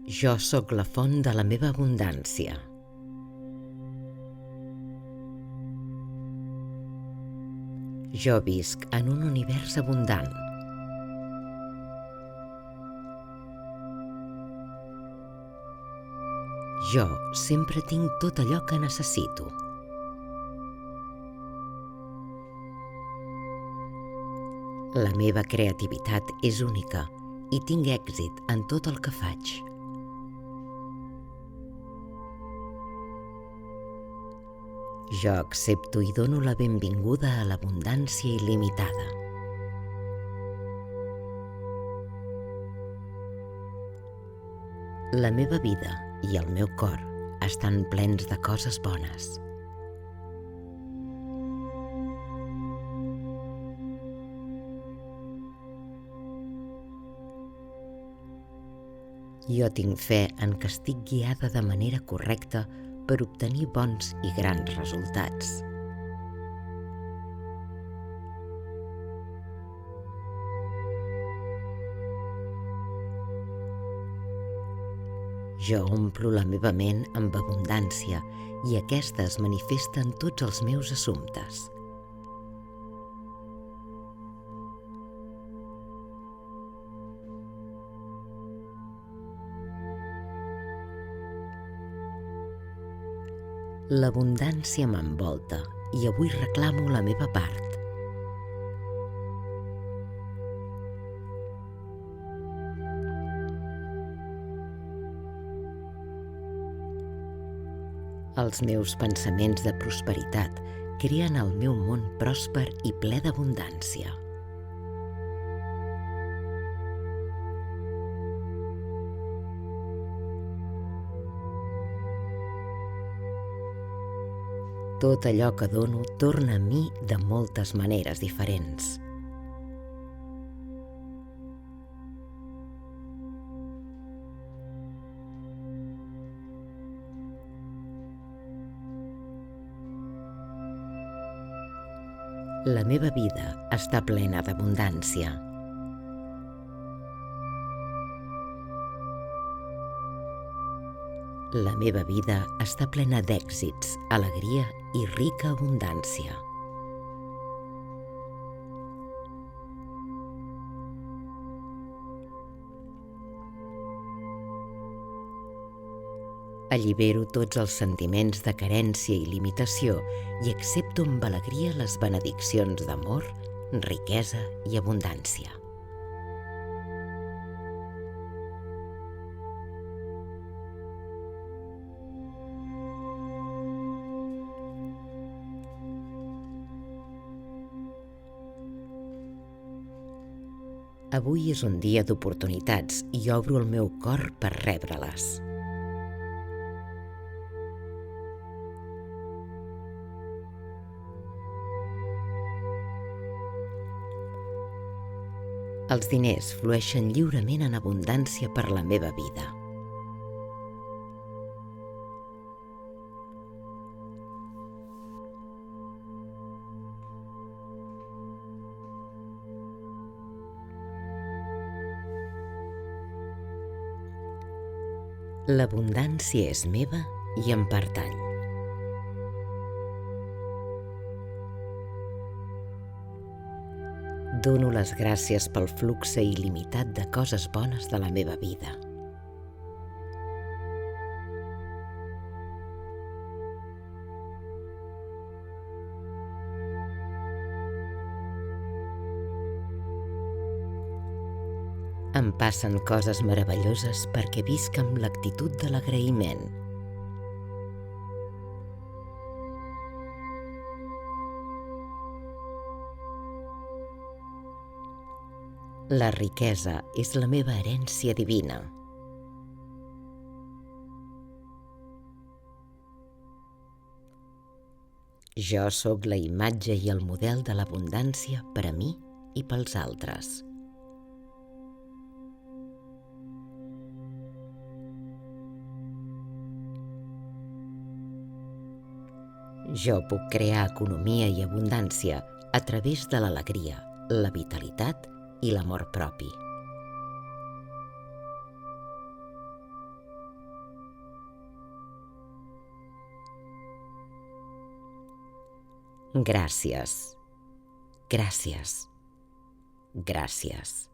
Jo sóc la font de la meva abundància. Jo visc en un univers abundant. Jo sempre tinc tot allò que necessito. La meva creativitat és única i tinc èxit en tot el que faig. Jo accepto i dono la benvinguda a l'abundància il·limitada. La meva vida i el meu cor estan plens de coses bones. Jo tinc fe en que estic guiada de manera correcta per obtenir bons i grans resultats. Jo omplo la meva ment amb abundància i aquesta es manifesta en tots els meus assumptes. L'abundància m'envolta i avui reclamo la meva part. Els meus pensaments de prosperitat creen el meu món pròsper i ple d'abundància. Tot allò que dono torna a mi de moltes maneres diferents. La meva vida està plena d'abundància. La meva vida està plena d'èxits, alegria i rica abundància. Allibero tots els sentiments de carència i limitació i accepto amb alegria les benediccions d'amor, riquesa i abundància. Avui és un dia d'oportunitats i obro el meu cor per rebre-les. Els diners flueixen lliurement en abundància per la meva vida. L'abundància és meva i em pertany. Dono les gràcies pel flux il·limitat de coses bones de la meva vida. Em passen coses meravelloses perquè visc amb l'actitud de l'agraïment. La riquesa és la meva herència divina. Jo sóc la imatge i el model de l'abundància per a mi i pels altres. Jo puc crear economia i abundància a través de l'alegria, la vitalitat i l'amor propi. Gràcies. Gràcies. Gràcies.